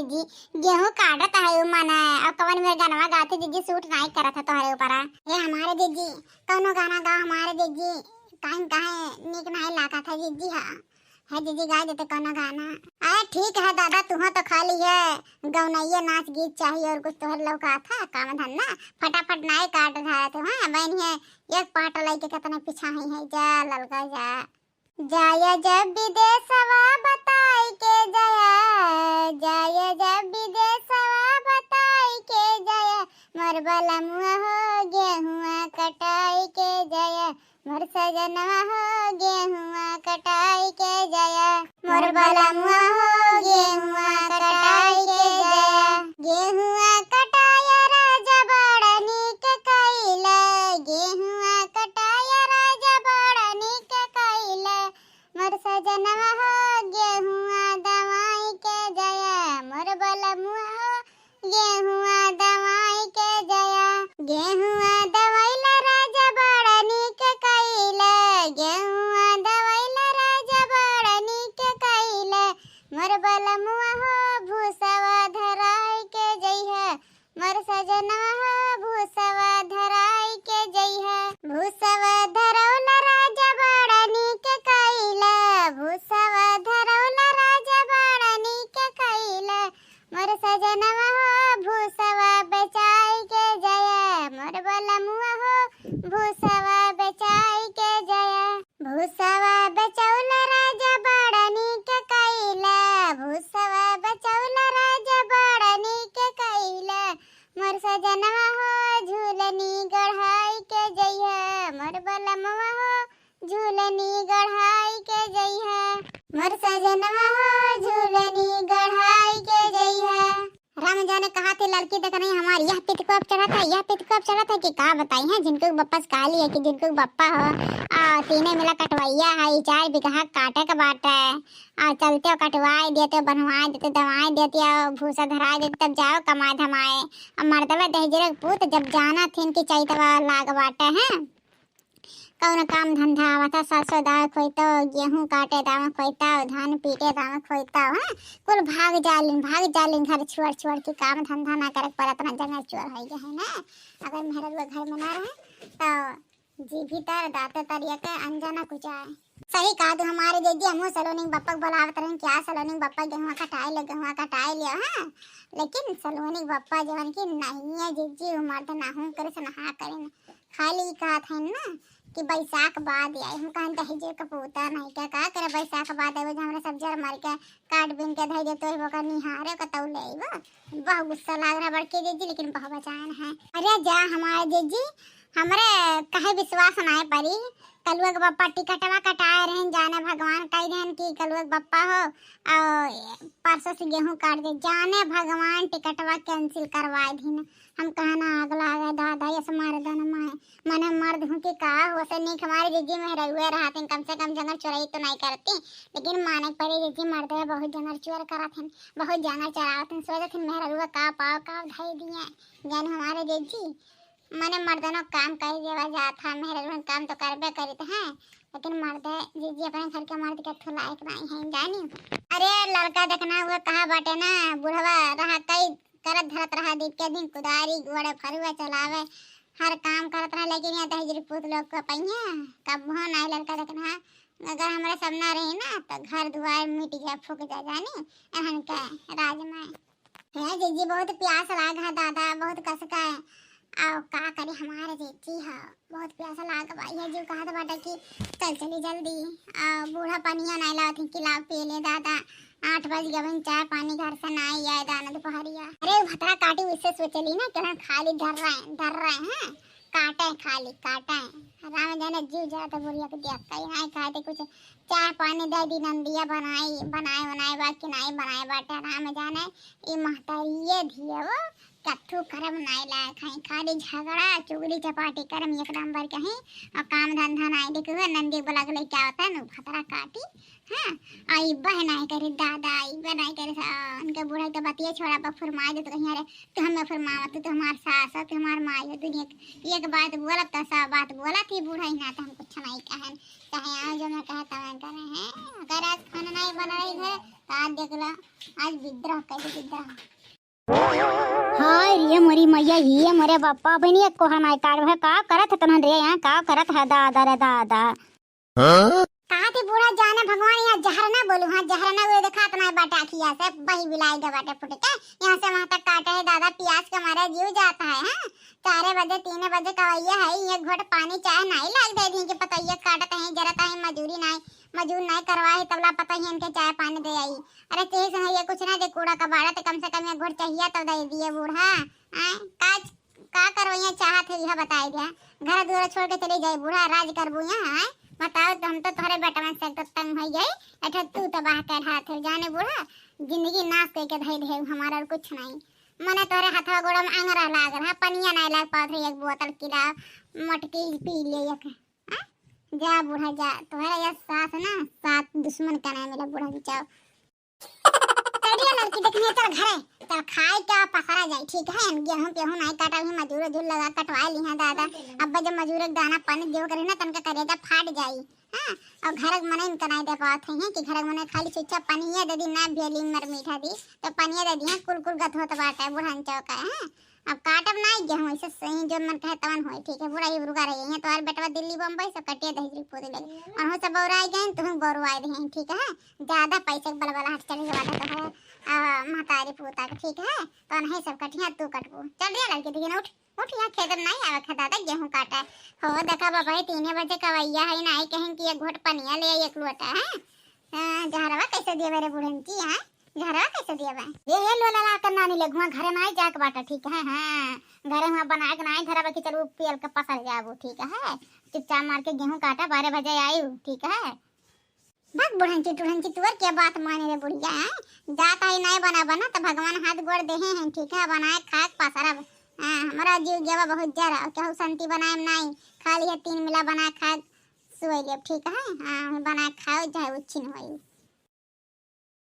जीजी गेहूं काटत है मने और कवन में गाना गाते जीजी सूट नहीं करत है तोहरे ऊपर। ये हमारे जीजी कौनो गाना गा हमारे जीजी काहे काहे निक नहीं लागा था जीजी। है जीजी गा देते कौनो गाना। अरे ठीक है दादा तुम्हें तो खाली है गौनैया नाच गीत चाहिए और कुछ तोहर लौका था काम धंधा फटाफट नहीं काट रहा तो। हाँ बहन है एक पाट लेके कितना पीछा है जा ललका जा जाया जब विदेशवा बताई के जाया जाया जब विदेशवा बताई के जाया मोर बलमुआ हो गेहुआ कटाई के जाया मोर सजनवा हो गेहुआ कटाई के जाया मोर बलमुआ हो गेहुआ कटाई के जाया गेहुआ कटाया राजा बड़ा नीक कइला गेहुआ कटाया राजा बड़ा नीक कइला मोर सजनवा हो गेहुआ दवाई के जाया मोर बलमुआ हो गेहुआ दवाई के जाया गेहुआ दवाइला राजा बड़ा नीक कइला गेहुआ दवाइला राजा बड़ा नीक कइला मोर बलमुआ हो भूसवा धराई के जइहा मोर सजनवा हो भूसवा धराई के जइहा भूसवा धरौला राजा बड़ा नीक कइला भूसवा धरौला राजा बड़ा नीक कइला मोर सजनवा हो भूसवा बेचाई के जया मोर बलमुआ हो भूसवा बेचाई के जया भूसवा बेचौला राजा बड़ा नीक कइला भूसवा बेचौला राजा बड़ा नीक कइला मोर सजनवा हो झूलनी गढ़ाई के जइहा मोर बलमुआ हो झूलनी गढ़ाई के जइहा मोर सजनवा हो झूलनी गढ़ाई के जइहा। राम जाने कहा थे लड़की देख नहीं हमारी यह पिट को अब चढ़ा था यह पिट को अब चढ़ा था कि का बताई है जिनको बप्पस काली है कि जिनको बप्पा हो तीने मिला कटवैया है 4 बीघा काटे का बाट है चलते हो कटवाई देते हो बनवाई देते दवाई देती हो भूसा धराई देते तब जाओ कमाए धमाए अब मर्दवा दहजरे पूत जब जाना थी इनकी चाहिए लाग बाटे हैं कौन काम धंधा आवता सरसों दाल खोइतो गेहूं काटे दाम खोइता धान पीटे दाम खोइता है कुल भाग जालिन घर छोड़ के काम धंधा ना करे पर इतना जंगल चोर हो गया है ना। अगर मेरे लोग घर में ना रहे तो जी भीतर दाते तरिया के अनजाना कुछ आए सही कहा तू हमारे दीदी हम सलोनी बप्पा बुलावत रहे क्या सलोनी बप्पा गेहुआ कटाई लियो है लेकिन सलोनी बप्पा जवन की नहीं है जीजी मर्द ना हूं करे से नहा करे खाली कहा था ना कि बैसाख बाद आई हम कहन दहेजे कपूता नहीं क्या करे बैसाख बाद आवे हमरा सब्जी मार के काट बिन के धइ दे तो वो का निहारे का तौ लेबो बहुत गुस्सा लाग रहा बड़के जीजी लेकिन बहुत बचान है। अरे जा हमारे जीजी हमरे कहे विश्वास ना परी कलुआ के बप्पा टिकटवा कटाए रहे जाने भगवान कह देन कि कलुआ के बप्पा हो और परसों से गेहूं काट दे जाने भगवान टिकटवा कैंसिल करवाए दिन हम कहना अगला आ गया दादा ये मारे दाना मैंने मर्द हूँ कि कहा वैसे नहीं हमारी जीजी में रहुए रहते कम से कम जंगल चोराई तो नहीं करती लेकिन माने पड़ी जीजी मर्द है बहुत जंगल चोर करा थे बहुत जंगल चराते सोचे थे मेरा रुआ का पाव का ढाई दिए जान हमारे जीजी मैंने मर्दनों काम कर देवा जाता मेरे काम तो करबे करते हैं लेकिन मर्द जीजी अपने घर के मर्द के लायक नहीं है जानी। अरे लड़का देखना हुआ कहा बाटे ना बुढ़वा रहा कई करत धरत रहा दिन के दिन कुदारी घोड़े फरुआ चलावे हर काम करत रहा लेकिन यहाँ दहेजरी पूत लोग को पहिया कब वहाँ नहीं लड़का देखना अगर हमारे सब ना रही ना तो घर दुआर मिट जाए फूक जा जानी एहन के राज में है जीजी बहुत प्यास लाग है दादा बहुत कसका है आओ का करे हमारे जीजी है बहुत प्यास लाग भाई है जो कहा था बेटा कि चल चली जल्दी बूढ़ा पनिया नहीं लाती कि लाओ पी ले दादा 8 बज गए चाय पानी घर से ना ही आए दाना दोपहरिया। अरे भतरा काटी उससे सोचली ना कि खाली धर रहे हैं काटे खाली काटे राम जाने जीव जरा तो बुढ़िया को देख कहीं नहीं खाते कुछ चाय पानी दे दी नंदिया बनाए बाकी नहीं बनाए बाटे राम जाने ये महतारिये धिया वो कथू करम नहीं लायक है खाली झगड़ा चुगली चपाटी करम एक नंबर के हैं और काम धंधा नहीं देखो नंदी बोला के क्या होता है ना भतरा काटी हाँ आई बहन नहीं करे दादा आई बहन नहीं करे उनके बूढ़े के बतिया छोड़ा पर फरमा दे तो कहीं अरे तो हमें फरमावा तू तो हमार सास है तू हमार माँ है दुनिया एक बात बोला तो सब बात बोला थी बूढ़ा ही ना तो हम कुछ नहीं कहन चाहे आज जो मैं कहता मैं करे हैं अगर आज खाना नहीं बना रही है का देखला आज विद्रोह कर विद्रोह। हाय रे मोरी मैया ही मोरे बापा बहनी को हमारे कार है का करत तन रे यहाँ का करत है दादा रे दादा। कहा थे बूढ़ा जाने भगवान यहाँ जहर ना बोलू। हाँ जहर ना वो देखा तुम्हारे बाटा खिया से वही बिलाई के बाटे फुट के यहाँ से वहाँ तक काटे है दादा। प्यास का मारा जीव जाता है। हाँ 4 बजे 3 बजे कवैया है ये घोट पानी चाहे नहीं लाग दे दी कि पता ये काटत है जरा है मजूर नहीं करवाए तबला पता ही इनके चाय पानी दे आई। अरे तेज है ये कुछ ना दे कूड़ा कबाड़ा तो कम से कम ये घोट चाहिए तो दे दिए बूढ़ा। काज का करो ये चाहत है यह बताई दिया। घर दूर छोड़ के चले जाए बूढ़ा राज करबू यहाँ। बताओ तो हम तो तुम्हारे बेटा में से तो तंग हो गए। अच्छा तू तबाह कर हाथ जाने बूढ़ा जिंदगी नाश करके धई दे हमारा और कुछ नहीं। मने तोरे हाथवा गोड़ा में अंगरा लाग रहा पनिया नहीं लाग पात है। एक बोतल किला मटकी पी ले एक जा बूढ़ा जा। तुम्हारा यह सास ना सात दुश्मन का नाम मिला बूढ़ा जाओ। चलिए लड़की देखने चल घरे चल खाए क्या पसरा जाए ठीक है। गेहूं गेहूं नहीं काटा भी मजूर दूर लगा कटवा ली है दादा। अब जब मजूर एक दाना पानी देव करे ना तनका करेगा फाट जाई। हां और घर मने इनका नहीं दे पात है कि घर मने खाली चुच्चा पानी दे दी ना भेली मर मीठा दी तो पानी दे दी कुल गत होत बाटा बुढ़ान चौका है। अब काटब नहीं गेहूं ऐसे सही जो मन कहे तवन होय ठीक है। बुढ़ा ही रुका रही है तो और बेटवा दिल्ली बम्बई सब कटिया दही पोते लगे और हो सब बौराई गए तुम बौरवाई रहे ठीक है। ज्यादा पैसे बलबला हट चले बाटा तो है महतारी पोता ठीक है तो नहीं सब कटिया तू कटबो। चल रे लड़की देखिए उठ उठ यहाँ खेत में नहीं आवे खदा था गेहूं काटा हो देखा बाबा 3 बजे कवैया है नहीं कहें कि एक घोट पनिया ले एक लोटा है। जहरवा कैसे दिए मेरे बुढ़न की है घरवा कैसे दिया बा ये लोला ला कर नानी ले घुमा घरे में जाके बाटा ठीक है। हां घरे में बना के नहीं घरवा के चलो पेल के पसर जाबो ठीक है। चुपचाप मार के गेहूं काटा 12 बजे आयु ठीक है। बस बुढ़न की तुअर क्या बात माने रे बुढ़िया जाता ही नहीं बना तो भगवान हाथ गोड़ दे हैं ठीक है। बनाए खाए पसरा हमारा जीव गया बहुत जरा क्या शांति बनाए नहीं खाली 3 मिला बना खा सोई ले ठीक है। हां बना खाओ चाहे उच्छिन होई।